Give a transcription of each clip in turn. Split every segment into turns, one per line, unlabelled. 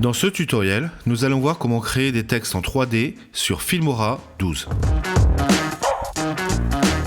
Dans ce tutoriel, nous allons voir comment créer des textes en 3D sur Filmora 12.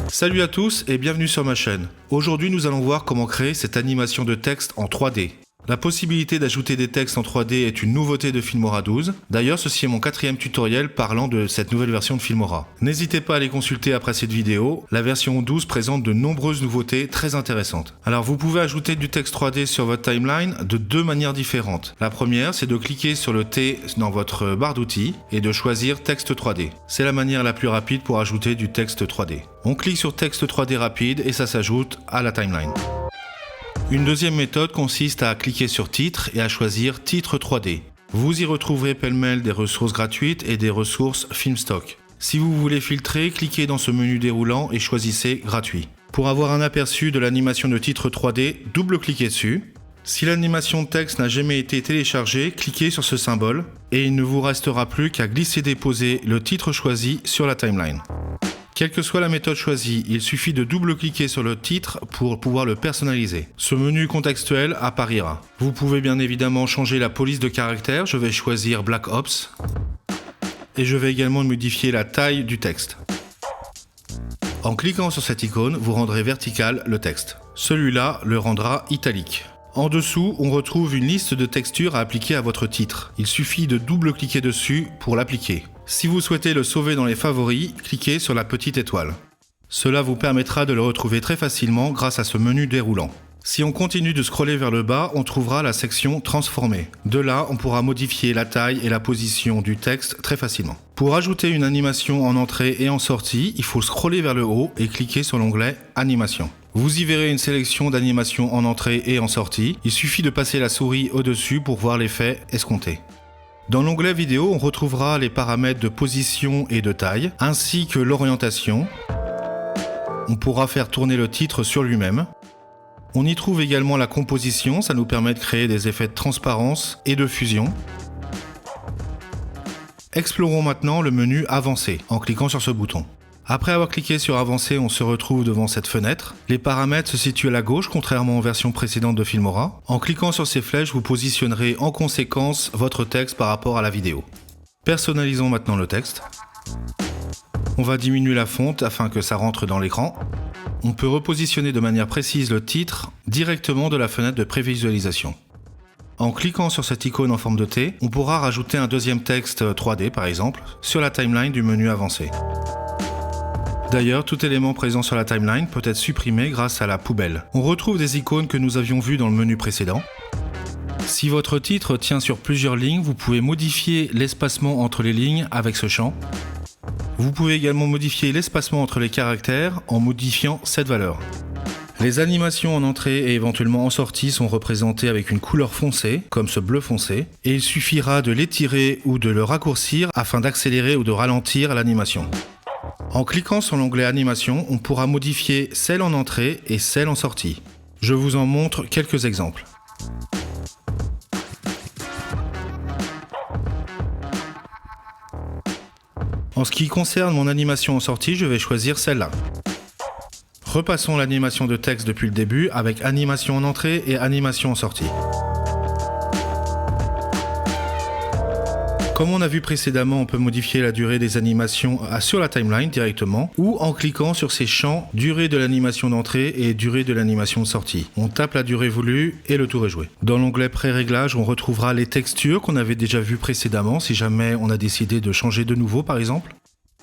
Salut à tous et bienvenue sur ma chaîne. Aujourd'hui, nous allons voir comment créer cette animation de texte en 3D. La possibilité d'ajouter des textes en 3D est une nouveauté de Filmora 12. D'ailleurs, ceci est mon 4e tutoriel parlant de cette nouvelle version de Filmora. N'hésitez pas à les consulter après cette vidéo. La version 12 présente de nombreuses nouveautés très intéressantes. Alors, vous pouvez ajouter du texte 3D sur votre timeline de deux manières différentes. La première, c'est de cliquer sur le T dans votre barre d'outils et de choisir texte 3D. C'est la manière la plus rapide pour ajouter du texte 3D. On clique sur texte 3D rapide et ça s'ajoute à la timeline. Une deuxième méthode consiste à cliquer sur titre et à choisir titre 3D. Vous y retrouverez pêle-mêle des ressources gratuites et des ressources Filmstock. Si vous voulez filtrer, cliquez dans ce menu déroulant et choisissez gratuit. Pour avoir un aperçu de l'animation de titre 3D, double-cliquez dessus. Si l'animation de texte n'a jamais été téléchargée, cliquez sur ce symbole et il ne vous restera plus qu'à glisser-déposer le titre choisi sur la timeline. Quelle que soit la méthode choisie, il suffit de double-cliquer sur le titre pour pouvoir le personnaliser. Ce menu contextuel apparaîtra. Vous pouvez bien évidemment changer la police de caractères, je vais choisir Black Ops. Et je vais également modifier la taille du texte. En cliquant sur cette icône, vous rendrez vertical le texte. Celui-là le rendra italique. En dessous, on retrouve une liste de textures à appliquer à votre titre. Il suffit de double-cliquer dessus pour l'appliquer. Si vous souhaitez le sauver dans les favoris, cliquez sur la petite étoile. Cela vous permettra de le retrouver très facilement grâce à ce menu déroulant. Si on continue de scroller vers le bas, on trouvera la section Transformer. De là, on pourra modifier la taille et la position du texte très facilement. Pour ajouter une animation en entrée et en sortie, il faut scroller vers le haut et cliquer sur l'onglet Animation. Vous y verrez une sélection d'animations en entrée et en sortie. Il suffit de passer la souris au-dessus pour voir l'effet escompté. Dans l'onglet vidéo, on retrouvera les paramètres de position et de taille, ainsi que l'orientation. On pourra faire tourner le titre sur lui-même. On y trouve également la composition, ça nous permet de créer des effets de transparence et de fusion. Explorons maintenant le menu Avancer en cliquant sur ce bouton. Après avoir cliqué sur Avancer, on se retrouve devant cette fenêtre. Les paramètres se situent à la gauche, contrairement aux versions précédentes de Filmora. En cliquant sur ces flèches, vous positionnerez en conséquence votre texte par rapport à la vidéo. Personnalisons maintenant le texte. On va diminuer la fonte afin que ça rentre dans l'écran. On peut repositionner de manière précise le titre directement de la fenêtre de prévisualisation. En cliquant sur cette icône en forme de T, on pourra rajouter un deuxième texte 3D par exemple, sur la timeline du menu Avancer. D'ailleurs, tout élément présent sur la timeline peut être supprimé grâce à la poubelle. On retrouve des icônes que nous avions vues dans le menu précédent. Si votre titre tient sur plusieurs lignes, vous pouvez modifier l'espacement entre les lignes avec ce champ. Vous pouvez également modifier l'espacement entre les caractères en modifiant cette valeur. Les animations en entrée et éventuellement en sortie sont représentées avec une couleur foncée, comme ce bleu foncé, et il suffira de l'étirer ou de le raccourcir afin d'accélérer ou de ralentir l'animation. En cliquant sur l'onglet Animation, on pourra modifier celle en entrée et celle en sortie. Je vous en montre quelques exemples. En ce qui concerne mon animation en sortie, je vais choisir celle-là. Repassons l'animation de texte depuis le début avec animation en entrée et animation en sortie. Comme on a vu précédemment, on peut modifier la durée des animations sur la timeline directement ou en cliquant sur ces champs durée de l'animation d'entrée et durée de l'animation de sortie. On tape la durée voulue et le tour est joué. Dans l'onglet pré-réglage, on retrouvera les textures qu'on avait déjà vues précédemment si jamais on a décidé de changer de nouveau par exemple.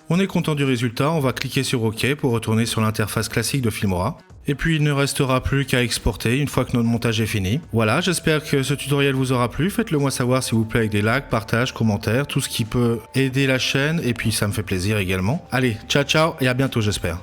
On est content du résultat, on va cliquer sur OK pour retourner sur l'interface classique de Filmora. Et puis il ne restera plus qu'à exporter une fois que notre montage est fini. Voilà, j'espère que ce tutoriel vous aura plu. Faites-le moi savoir s'il vous plaît avec des likes, partages, commentaires, tout ce qui peut aider la chaîne et puis ça me fait plaisir également. Allez, ciao ciao et à bientôt j'espère.